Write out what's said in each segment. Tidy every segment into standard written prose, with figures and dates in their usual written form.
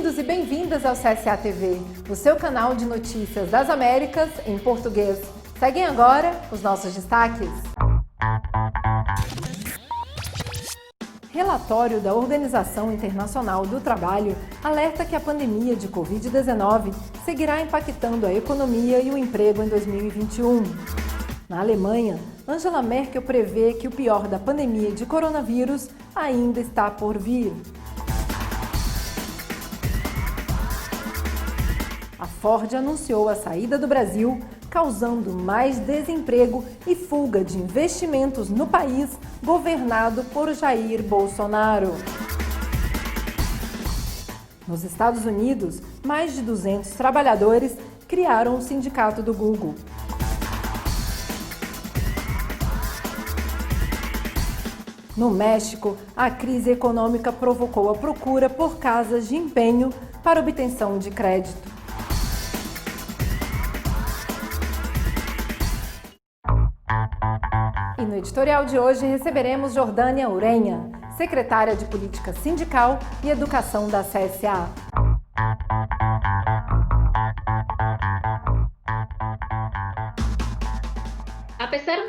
Bem-vindos e bem-vindas ao CSA TV, o seu canal de notícias das Américas em português. Seguem agora os nossos destaques. Relatório da Organização Internacional do Trabalho alerta que a pandemia de Covid-19 seguirá impactando a economia e o emprego em 2021. Na Alemanha, Angela Merkel prevê que o pior da pandemia de coronavírus ainda está por vir. A Ford anunciou a saída do Brasil, causando mais desemprego e fuga de investimentos no país governado por Jair Bolsonaro. Nos Estados Unidos, mais de 200 trabalhadores criaram o sindicato do Google. No México, a crise econômica provocou a procura por casas de empenho para obtenção de crédito. E no editorial de hoje receberemos Jordânia Urenha, secretária de Política Sindical e Educação da CSA. Apesar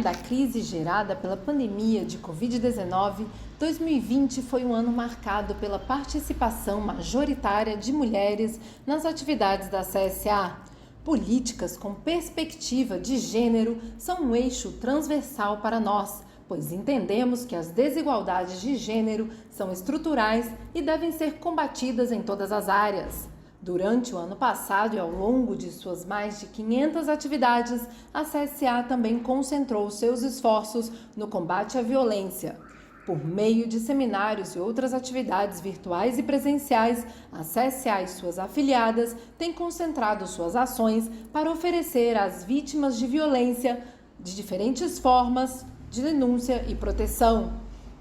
da crise gerada pela pandemia de Covid-19, 2020 foi um ano marcado pela participação majoritária de mulheres nas atividades da CSA. Políticas com perspectiva de gênero são um eixo transversal para nós, pois entendemos que as desigualdades de gênero são estruturais e devem ser combatidas em todas as áreas. Durante o ano passado e ao longo de suas mais de 500 atividades, a CSA também concentrou seus esforços no combate à violência. Por meio de seminários e outras atividades virtuais e presenciais, a CSA e suas afiliadas têm concentrado suas ações para oferecer às vítimas de violência de diferentes formas de denúncia e proteção.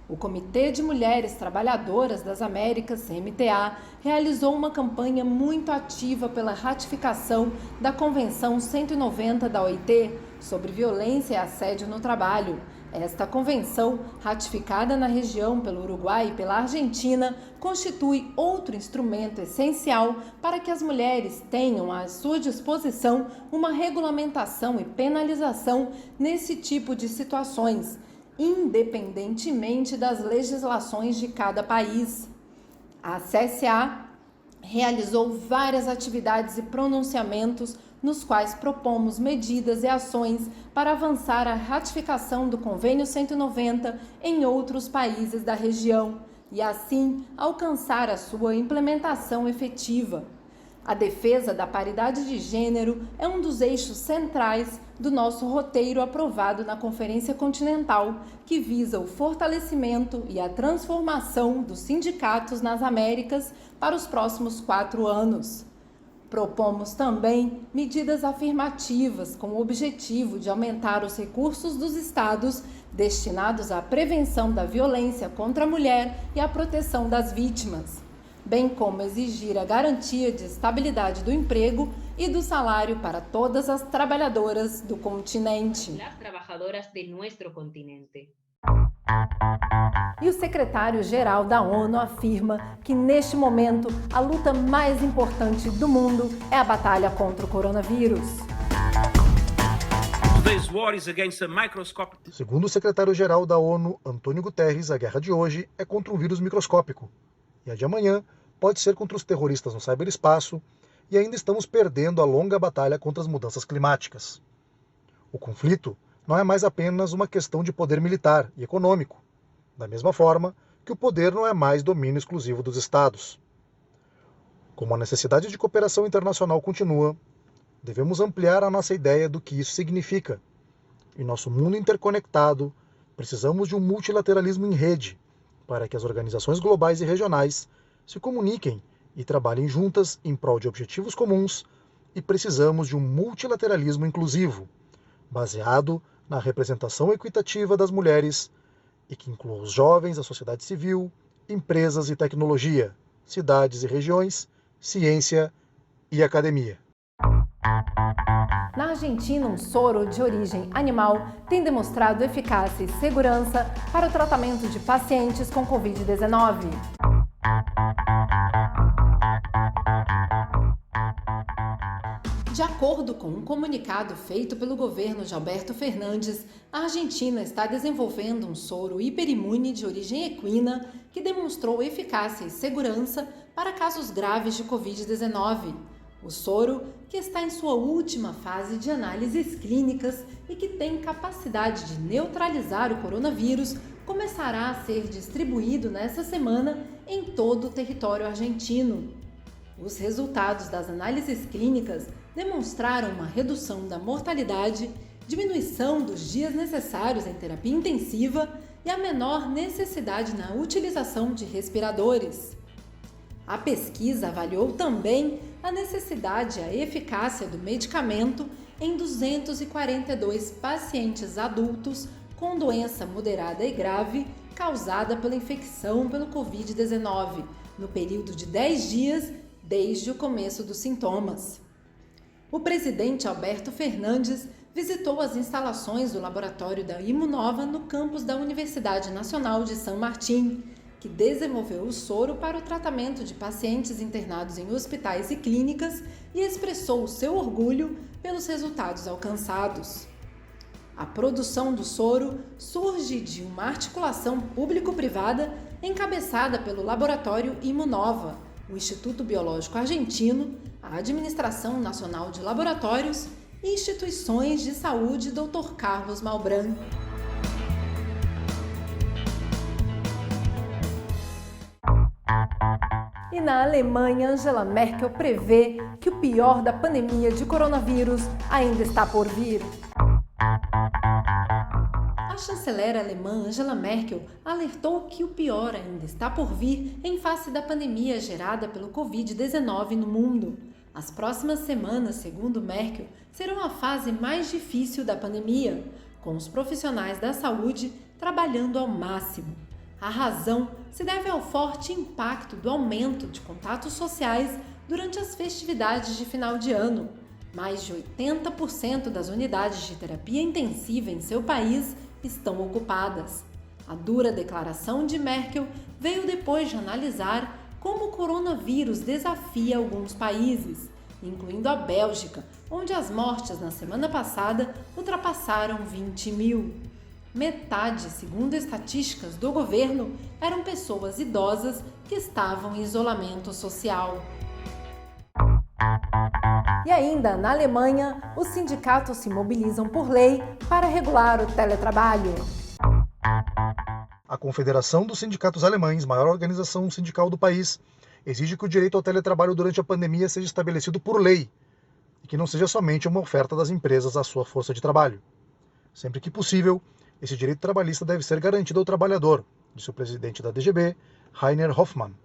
O Comitê de Mulheres Trabalhadoras das Américas, CMTA, realizou uma campanha muito ativa pela ratificação da Convenção 190 da OIT sobre violência e assédio no trabalho. Esta convenção, ratificada na região pelo Uruguai e pela Argentina, constitui outro instrumento essencial para que as mulheres tenham à sua disposição uma regulamentação e penalização nesse tipo de situações, independentemente das legislações de cada país. A CSA realizou várias atividades e pronunciamentos nos quais propomos medidas e ações para avançar a ratificação do Convênio 190 em outros países da região e, assim, alcançar a sua implementação efetiva. A defesa da paridade de gênero é um dos eixos centrais do nosso roteiro aprovado na Conferência Continental, que visa o fortalecimento e a transformação dos sindicatos nas Américas para os próximos 4 anos. Propomos também medidas afirmativas com o objetivo de aumentar os recursos dos estados destinados à prevenção da violência contra a mulher e à proteção das vítimas, bem como exigir a garantia de estabilidade do emprego e do salário para todas as trabalhadoras do continente. E o secretário-geral da ONU afirma que, neste momento, a luta mais importante do mundo é a batalha contra o coronavírus. Segundo o secretário-geral da ONU, Antônio Guterres, a guerra de hoje é contra um vírus microscópico. E a de amanhã pode ser contra os terroristas no ciberespaço, e ainda estamos perdendo a longa batalha contra as mudanças climáticas. O conflito não é mais apenas uma questão de poder militar e econômico, da mesma forma que o poder não é mais domínio exclusivo dos Estados. Como a necessidade de cooperação internacional continua, devemos ampliar a nossa ideia do que isso significa. Em nosso mundo interconectado, precisamos de um multilateralismo em rede, para que as organizações globais e regionais se comuniquem e trabalhem juntas em prol de objetivos comuns, e precisamos de um multilateralismo inclusivo, baseado na representação equitativa das mulheres e que inclua os jovens, a sociedade civil, empresas e tecnologia, cidades e regiões, ciência e academia. Na Argentina, um soro de origem animal tem demonstrado eficácia e segurança para o tratamento de pacientes com Covid-19. De acordo com um comunicado feito pelo governo de Alberto Fernandes, a Argentina está desenvolvendo um soro hiperimune de origem equina que demonstrou eficácia e segurança para casos graves de Covid-19. O soro, que está em sua última fase de análises clínicas e que tem capacidade de neutralizar o coronavírus, começará a ser distribuído nesta semana em todo o território argentino. Os resultados das análises clínicas demonstraram uma redução da mortalidade, diminuição dos dias necessários em terapia intensiva e a menor necessidade na utilização de respiradores. A pesquisa avaliou também a necessidade e a eficácia do medicamento em 242 pacientes adultos com doença moderada e grave causada pela infecção pelo Covid-19, no período de 10 dias desde o começo dos sintomas. O presidente Alberto Fernandes visitou as instalações do laboratório da Imunova no campus da Universidade Nacional de San Martín, que desenvolveu o soro para o tratamento de pacientes internados em hospitais e clínicas e expressou o seu orgulho pelos resultados alcançados. A produção do soro surge de uma articulação público-privada encabeçada pelo Laboratório Imunova, o Instituto Biológico Argentino, a Administração Nacional de Laboratórios e instituições de saúde Dr. Carlos Malbrán. E na Alemanha, Angela Merkel prevê que o pior da pandemia de coronavírus ainda está por vir. A chanceler alemã Angela Merkel alertou que o pior ainda está por vir em face da pandemia gerada pelo Covid-19 no mundo. As próximas semanas, segundo Merkel, serão a fase mais difícil da pandemia, com os profissionais da saúde trabalhando ao máximo. A razão se deve ao forte impacto do aumento de contatos sociais durante as festividades de final de ano. Mais de 80% das unidades de terapia intensiva em seu país estão ocupadas. A dura declaração de Merkel veio depois de analisar como o coronavírus desafia alguns países, incluindo a Bélgica, onde as mortes na semana passada ultrapassaram 20 mil. Metade, segundo estatísticas do governo, eram pessoas idosas que estavam em isolamento social. E ainda, na Alemanha, os sindicatos se mobilizam por lei para regular o teletrabalho. A Confederação dos Sindicatos Alemães, maior organização sindical do país, exige que o direito ao teletrabalho durante a pandemia seja estabelecido por lei e que não seja somente uma oferta das empresas à sua força de trabalho. Sempre que possível, esse direito trabalhista deve ser garantido ao trabalhador, disse o presidente da DGB, Rainer Hoffmann.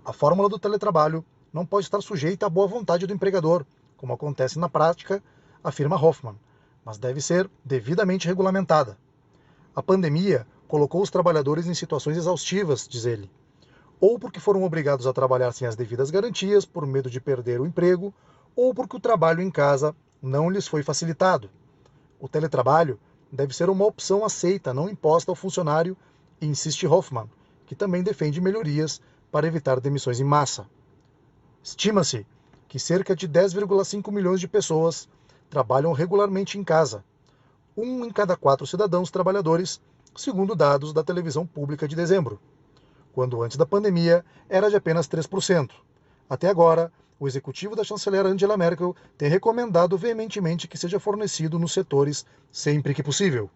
A fórmula do teletrabalho não pode estar sujeita à boa vontade do empregador, como acontece na prática, afirma Hoffmann, mas deve ser devidamente regulamentada. A pandemia colocou os trabalhadores em situações exaustivas, diz ele, ou porque foram obrigados a trabalhar sem as devidas garantias, por medo de perder o emprego, ou porque o trabalho em casa não lhes foi facilitado. O teletrabalho deve ser uma opção aceita, não imposta ao funcionário, insiste Hoffmann, que também defende melhorias para evitar demissões em massa. Estima-se que cerca de 10,5 milhões de pessoas trabalham regularmente em casa, 1 em cada 4 cidadãos trabalhadores, segundo dados da televisão pública de dezembro, quando antes da pandemia era de apenas 3%. Até agora, o executivo da chanceler Angela Merkel tem recomendado veementemente que seja fornecido nos setores sempre que possível.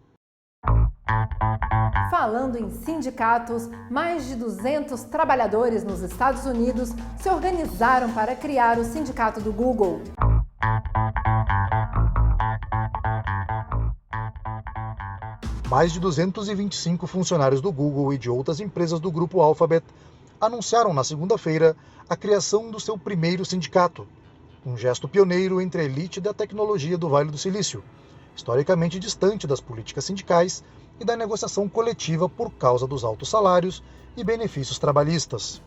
Falando em sindicatos, mais de 200 trabalhadores nos Estados Unidos se organizaram para criar o sindicato do Google. Mais de 225 funcionários do Google e de outras empresas do grupo Alphabet anunciaram na segunda-feira a criação do seu primeiro sindicato, um gesto pioneiro entre a elite da tecnologia do Vale do Silício, historicamente distante das políticas sindicais e da negociação coletiva por causa dos altos salários e benefícios trabalhistas.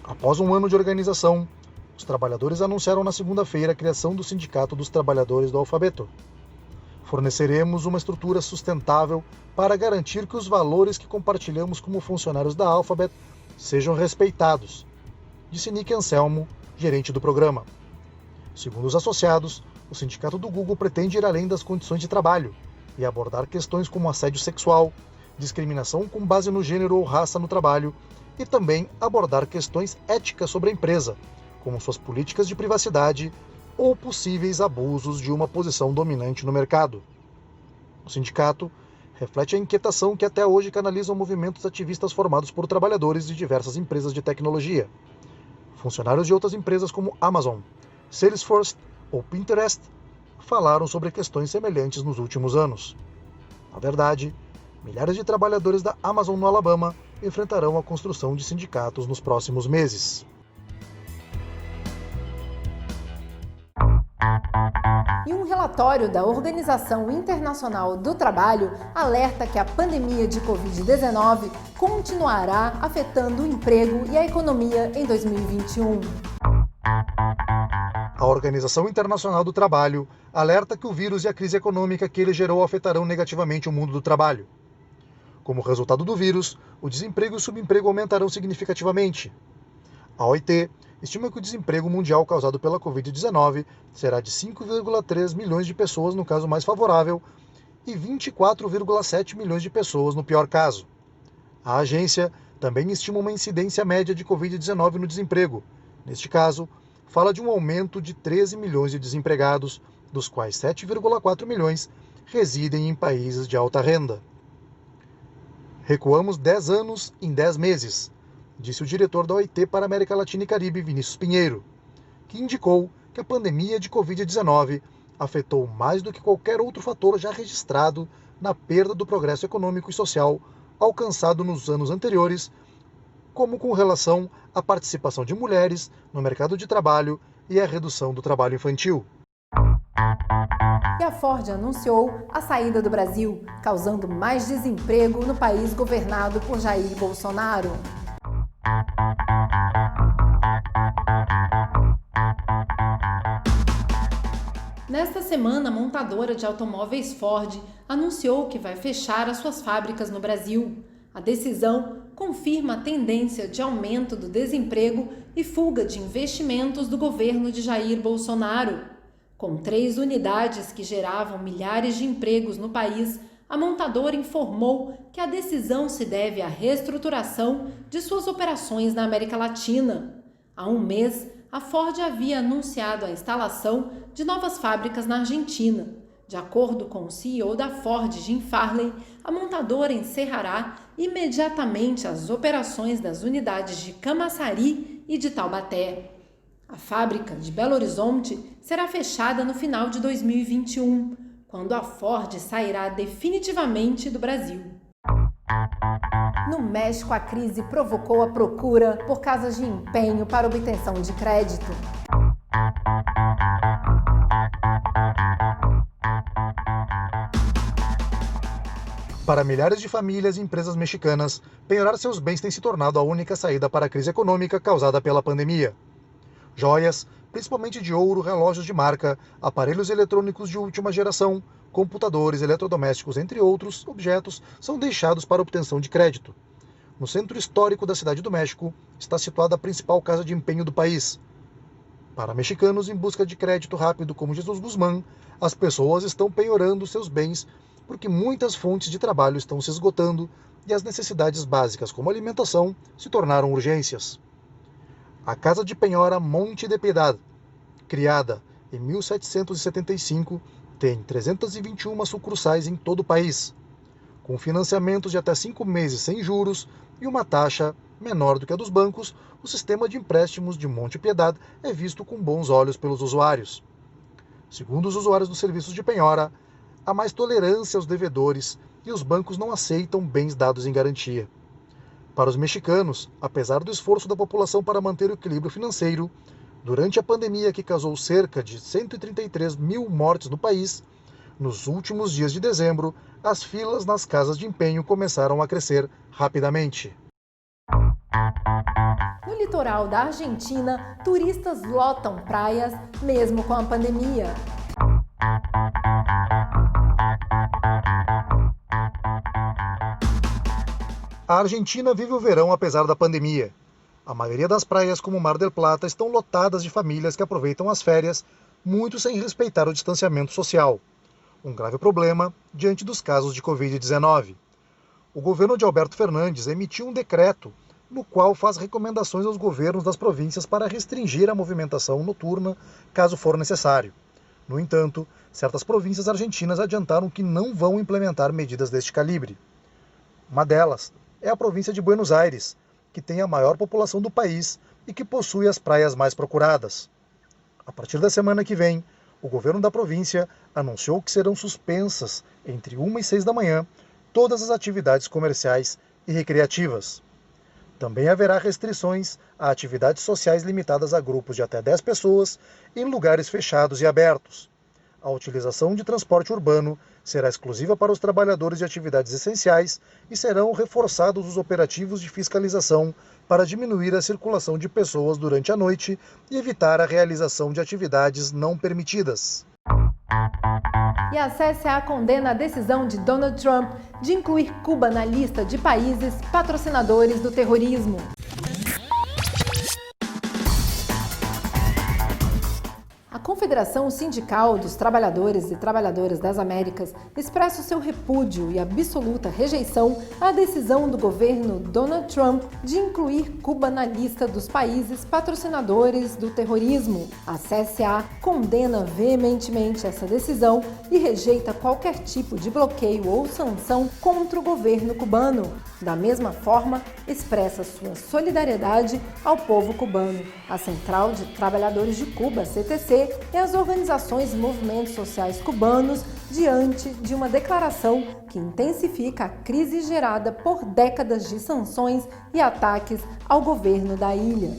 Após um ano de organização, Os trabalhadores anunciaram na segunda-feira a criação do Sindicato dos Trabalhadores do Alfabeto. Forneceremos uma estrutura sustentável para garantir que os valores que compartilhamos como funcionários da Alphabet sejam respeitados, disse Nick Anselmo, gerente do programa. Segundo os associados, o sindicato do Google pretende ir além das condições de trabalho e abordar questões como assédio sexual, discriminação com base no gênero ou raça no trabalho e também abordar questões éticas sobre a empresa, como suas políticas de privacidade ou possíveis abusos de uma posição dominante no mercado. O sindicato reflete a inquietação que até hoje canalizam movimentos ativistas formados por trabalhadores de diversas empresas de tecnologia. Funcionários de outras empresas como Amazon, Salesforce ou Pinterest falaram sobre questões semelhantes nos últimos anos. Na verdade, milhares de trabalhadores da Amazon no Alabama enfrentarão a construção de sindicatos nos próximos meses. E um relatório da Organização Internacional do Trabalho alerta que a pandemia de Covid-19 continuará afetando o emprego e a economia em 2021. A Organização Internacional do Trabalho alerta que o vírus e a crise econômica que ele gerou afetarão negativamente o mundo do trabalho. Como resultado do vírus, o desemprego e o subemprego aumentarão significativamente. A OIT estima que o desemprego mundial causado pela Covid-19 será de 5,3 milhões de pessoas no caso mais favorável e 24,7 milhões de pessoas no pior caso. A agência também estima uma incidência média de Covid-19 no desemprego. Neste caso, fala de um aumento de 13 milhões de desempregados, dos quais 7,4 milhões residem em países de alta renda. Recuamos 10 anos em 10 meses, disse o diretor da OIT para a América Latina e Caribe, Vinícius Pinheiro, que indicou que a pandemia de Covid-19 afetou mais do que qualquer outro fator já registrado na perda do progresso econômico e social alcançado nos anos anteriores, como com relação à participação de mulheres no mercado de trabalho e à redução do trabalho infantil. E a Ford anunciou a saída do Brasil, causando mais desemprego no país governado por Jair Bolsonaro. Nesta semana, a montadora de automóveis Ford anunciou que vai fechar as suas fábricas no Brasil. A decisão confirma a tendência de aumento do desemprego e fuga de investimentos do governo de Jair Bolsonaro. Com 3 unidades que geravam milhares de empregos no país, a montadora informou que a decisão se deve à reestruturação de suas operações na América Latina. Há um mês, a Ford havia anunciado a instalação de novas fábricas na Argentina. De acordo com o CEO da Ford, Jim Farley, a montadora encerrará imediatamente as operações das unidades de Camaçari e de Taubaté. A fábrica de Belo Horizonte será fechada no final de 2021, quando a Ford sairá definitivamente do Brasil. No México, a crise provocou a procura por casas de empenho para obtenção de crédito. Para milhares de famílias e empresas mexicanas, penhorar seus bens tem se tornado a única saída para a crise econômica causada pela pandemia. Joias, principalmente de ouro, relógios de marca, aparelhos eletrônicos de última geração, computadores, eletrodomésticos, entre outros objetos, são deixados para obtenção de crédito. No centro histórico da Cidade do México está situada a principal casa de empenho do país. Para mexicanos em busca de crédito rápido como Jesus Guzmán, as pessoas estão penhorando seus bens porque muitas fontes de trabalho estão se esgotando e as necessidades básicas como alimentação se tornaram urgências. A Casa de Penhora Monte de Piedad, criada em 1775, tem 321 sucursais em todo o país, com financiamentos de até 5 meses sem juros e uma taxa menor do que a dos bancos. O sistema de empréstimos de Monte Piedad é visto com bons olhos pelos usuários. Segundo os usuários dos serviços de penhora, há mais tolerância aos devedores e os bancos não aceitam bens dados em garantia. Para os mexicanos, apesar do esforço da população para manter o equilíbrio financeiro, durante a pandemia que causou cerca de 133 mil mortes no país, nos últimos dias de dezembro, as filas nas casas de empenho começaram a crescer rapidamente. No litoral da Argentina, turistas lotam praias mesmo com a pandemia. A Argentina vive o verão apesar da pandemia. A maioria das praias, como Mar del Plata, estão lotadas de famílias que aproveitam as férias, muito sem respeitar o distanciamento social. Um grave problema diante dos casos de Covid-19. O governo de Alberto Fernandes emitiu um decreto no qual faz recomendações aos governos das províncias para restringir a movimentação noturna, caso for necessário. No entanto, certas províncias argentinas adiantaram que não vão implementar medidas deste calibre. Uma delas é a província de Buenos Aires, que tem a maior população do país e que possui as praias mais procuradas. A partir da semana que vem, o governo da província anunciou que serão suspensas, entre 1 e 6 da manhã, todas as atividades comerciais e recreativas. Também haverá restrições a atividades sociais limitadas a grupos de até 10 pessoas em lugares fechados e abertos. A utilização de transporte urbano será exclusiva para os trabalhadores de atividades essenciais e serão reforçados os operativos de fiscalização para diminuir a circulação de pessoas durante a noite e evitar a realização de atividades não permitidas. E a CSA condena a decisão de Donald Trump de incluir Cuba na lista de países patrocinadores do terrorismo. A Confederação Sindical dos Trabalhadores e Trabalhadoras das Américas expressa o seu repúdio e absoluta rejeição à decisão do governo Donald Trump de incluir Cuba na lista dos países patrocinadores do terrorismo. A CSA condena veementemente essa decisão e rejeita qualquer tipo de bloqueio ou sanção contra o governo cubano. Da mesma forma, expressa sua solidariedade ao povo cubano. A Central de Trabalhadores de Cuba, CTC, e as organizações e movimentos sociais cubanos diante de uma declaração que intensifica a crise gerada por décadas de sanções e ataques ao governo da ilha.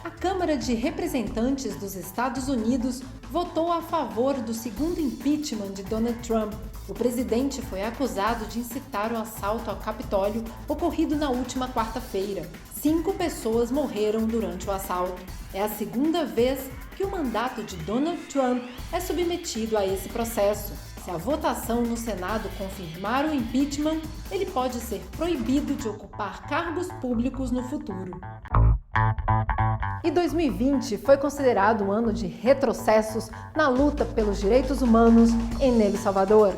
A Câmara de Representantes dos Estados Unidos votou a favor do segundo impeachment de Donald Trump. O presidente foi acusado de incitar o assalto ao Capitólio ocorrido na última quarta-feira. 5 pessoas morreram durante o assalto. É a segunda vez que o mandato de Donald Trump é submetido a esse processo. Se a votação no Senado confirmar o impeachment, ele pode ser proibido de ocupar cargos públicos no futuro. E 2020 foi considerado um ano de retrocessos na luta pelos direitos humanos em El Salvador.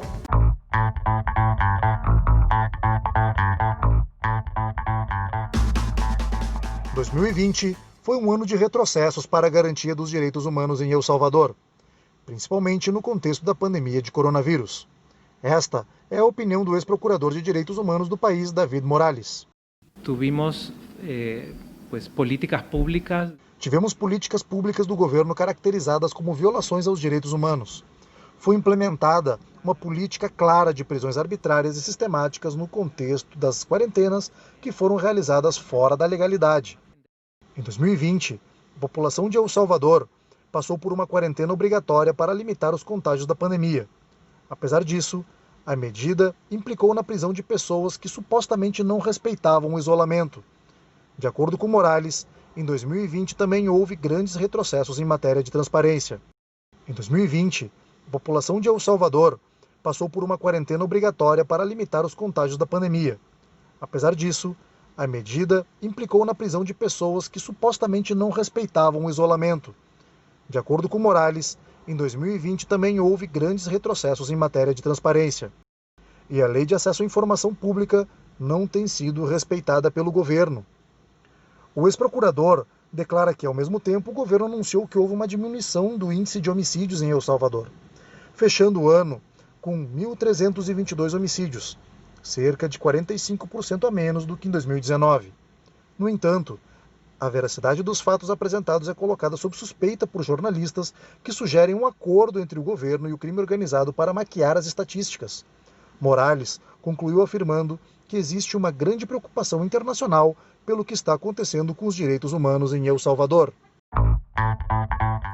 Em 2020 foi um ano de retrocessos para a garantia dos direitos humanos em El Salvador, principalmente no contexto da pandemia de coronavírus. Esta é a opinião do ex-procurador de direitos humanos do país, David Morales. Tivemos políticas públicas do governo caracterizadas como violações aos direitos humanos. Foi implementada uma política clara de prisões arbitrárias e sistemáticas no contexto das quarentenas que foram realizadas fora da legalidade. Em 2020, a população de El Salvador passou por uma quarentena obrigatória para limitar os contágios da pandemia. Apesar disso, a medida implicou na prisão de pessoas que supostamente não respeitavam o isolamento. De acordo com Morales, em 2020 também houve grandes retrocessos em matéria de transparência. Em 2020, a população de El Salvador passou por uma quarentena obrigatória para limitar os contágios da pandemia. Apesar disso, a medida implicou na prisão de pessoas que supostamente não respeitavam o isolamento. De acordo com Morales, em 2020 também houve grandes retrocessos em matéria de transparência. E a Lei de Acesso à Informação Pública não tem sido respeitada pelo governo. O ex-procurador declara que, ao mesmo tempo, o governo anunciou que houve uma diminuição do índice de homicídios em El Salvador, fechando o ano com 1.322 homicídios, cerca de 45% a menos do que em 2019. No entanto, a veracidade dos fatos apresentados é colocada sob suspeita por jornalistas que sugerem um acordo entre o governo e o crime organizado para maquiar as estatísticas. Morales concluiu afirmando que existe uma grande preocupação internacional pelo que está acontecendo com os direitos humanos em El Salvador.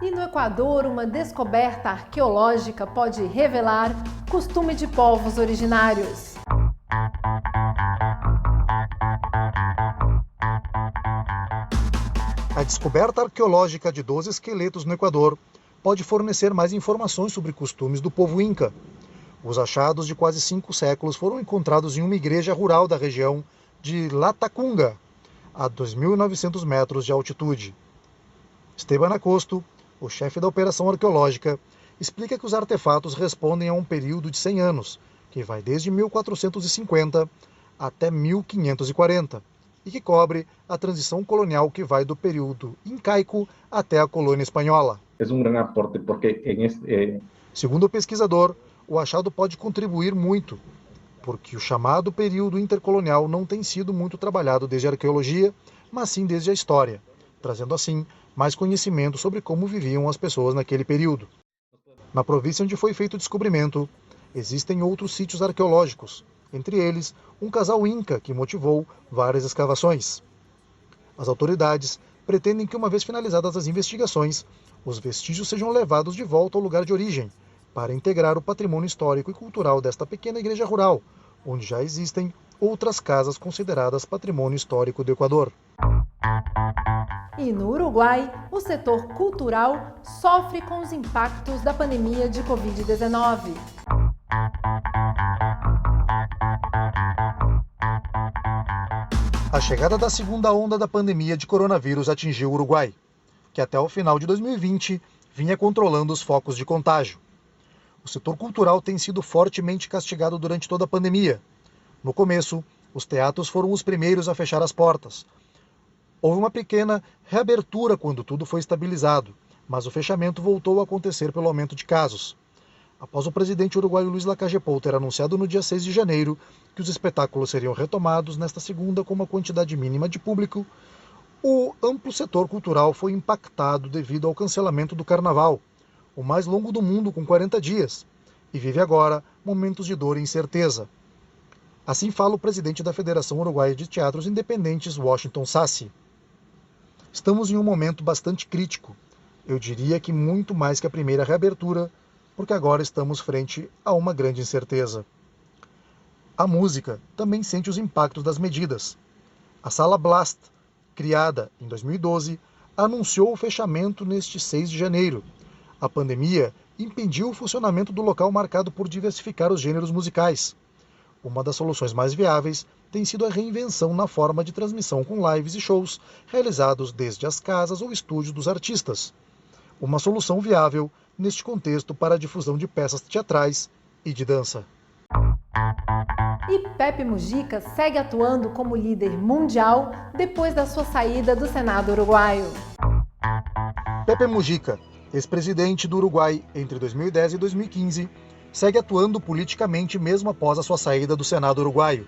E no Equador, uma descoberta arqueológica pode revelar costume de povos originários. A descoberta arqueológica de 12 esqueletos no Equador pode fornecer mais informações sobre costumes do povo Inca. Os achados de quase 5 séculos foram encontrados em uma igreja rural da região de Latacunga, a 2.900 metros de altitude. Esteban Acosto, o chefe da operação arqueológica, explica que os artefatos respondem a um período de 100 anos, que vai desde 1450 até 1540, e que cobre a transição colonial que vai do período incaico até a colônia espanhola. É um grande aporte porque Segundo o pesquisador, o achado pode contribuir muito, porque o chamado período intercolonial não tem sido muito trabalhado desde a arqueologia, mas sim desde a história, trazendo assim mais conhecimento sobre como viviam as pessoas naquele período. Na província onde foi feito o descobrimento, existem outros sítios arqueológicos, entre eles um casal inca que motivou várias escavações. As autoridades pretendem que, uma vez finalizadas as investigações, os vestígios sejam levados de volta ao lugar de origem, para integrar o patrimônio histórico e cultural desta pequena igreja rural, onde já existem outras casas consideradas patrimônio histórico do Equador. E no Uruguai, o setor cultural sofre com os impactos da pandemia de Covid-19. A chegada da segunda onda da pandemia de coronavírus atingiu o Uruguai, que até o final de 2020 vinha controlando os focos de contágio. O setor cultural tem sido fortemente castigado durante toda a pandemia. No começo, os teatros foram os primeiros a fechar as portas. Houve uma pequena reabertura quando tudo foi estabilizado, mas o fechamento voltou a acontecer pelo aumento de casos. Após o presidente uruguaio Luiz Lacalle Pou ter anunciado no dia 6 de janeiro que os espetáculos seriam retomados nesta segunda com uma quantidade mínima de público, o amplo setor cultural foi impactado devido ao cancelamento do Carnaval, o mais longo do mundo com 40 dias, e vive agora momentos de dor e incerteza. Assim fala o presidente da Federação Uruguaia de Teatros Independentes, Washington Sassi. Estamos em um momento bastante crítico, eu diria que muito mais que a primeira reabertura, porque agora estamos frente a uma grande incerteza. A música também sente os impactos das medidas. A Sala Blast, criada em 2012, anunciou o fechamento neste 6 de janeiro. A pandemia impediu o funcionamento do local marcado por diversificar os gêneros musicais. Uma das soluções mais viáveis tem sido a reinvenção na forma de transmissão com lives e shows realizados desde as casas ou estúdios dos artistas. Uma solução viável neste contexto para a difusão de peças teatrais e de dança. E Pepe Mujica segue atuando como líder mundial depois da sua saída do Senado uruguaio. Pepe Mujica, ex-presidente do Uruguai entre 2010 e 2015, segue atuando politicamente mesmo após a sua saída do Senado uruguaio,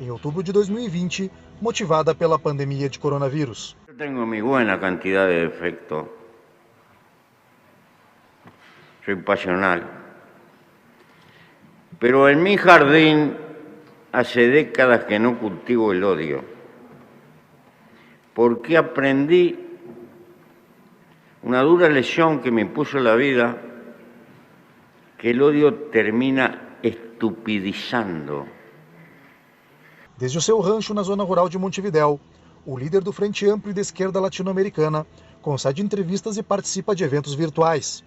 em outubro de 2020, motivada pela pandemia de coronavírus. Eu tenho minha boa quantidade de defeitos. Soy pasional. Pero en mi jardín hace décadas que no cultivo el odio, porque aprendí una dura lección que me impuso la vida, que el odio termina estupidizando. Desde o seu rancho na zona rural de Montevidéu, o líder do Frente Amplo e da esquerda latino-americana concede entrevistas e participa de eventos virtuais.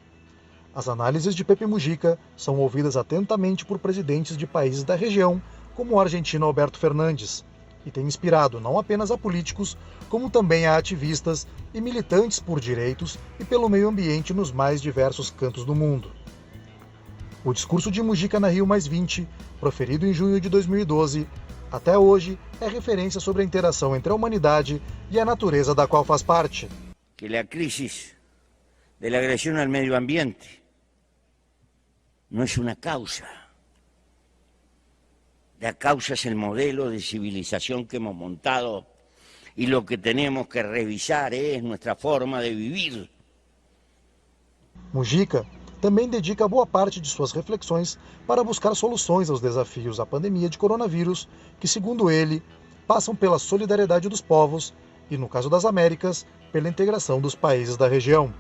As análises de Pepe Mujica são ouvidas atentamente por presidentes de países da região, como o argentino Alberto Fernandes, e tem inspirado não apenas a políticos, como também a ativistas e militantes por direitos e pelo meio ambiente nos mais diversos cantos do mundo. O discurso de Mujica na Rio+20, proferido em junho de 2012, até hoje é referência sobre a interação entre a humanidade e a natureza da qual faz parte. Que a crise da agressão ao meio ambiente não é uma causa. La causa es el modelo de civilización que hemos montado y lo que tenemos que revisar es nuestra forma de vivir. Mujica também dedica boa parte de suas reflexões para buscar soluções aos desafios da pandemia de coronavírus, que, segundo ele, passam pela solidariedade dos povos e, no caso das Américas, pela integração dos países da região.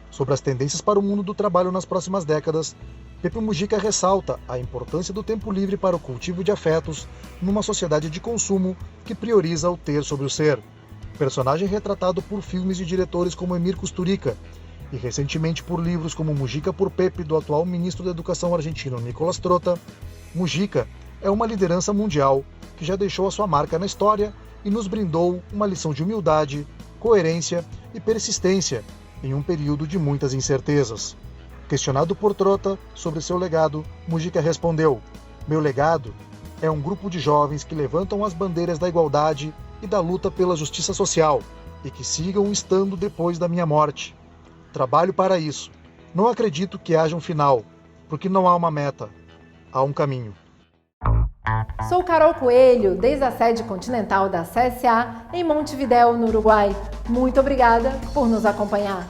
Sobre as tendências para o mundo do trabalho nas próximas décadas, Pepe Mujica ressalta a importância do tempo livre para o cultivo de afetos numa sociedade de consumo que prioriza o ter sobre o ser. personagem retratado por filmes e diretores como Emir Kusturica, e recentemente por livros como Mujica por Pepe, do atual ministro da Educação argentino Nicolás Trota, Mujica é uma liderança mundial que já deixou a sua marca na história e nos brindou uma lição de humildade, coerência e persistência em um período de muitas incertezas. Questionado por Trota sobre seu legado, Mujica respondeu: "Meu legado é um grupo de jovens que levantam as bandeiras da igualdade e da luta pela justiça social e que sigam estando depois da minha morte. Trabalho para isso. Não acredito que haja um final, porque não há uma meta, há um caminho." Sou Carol Coelho, desde a sede continental da CSA em Montevidéu, no Uruguai. Muito obrigada por nos acompanhar.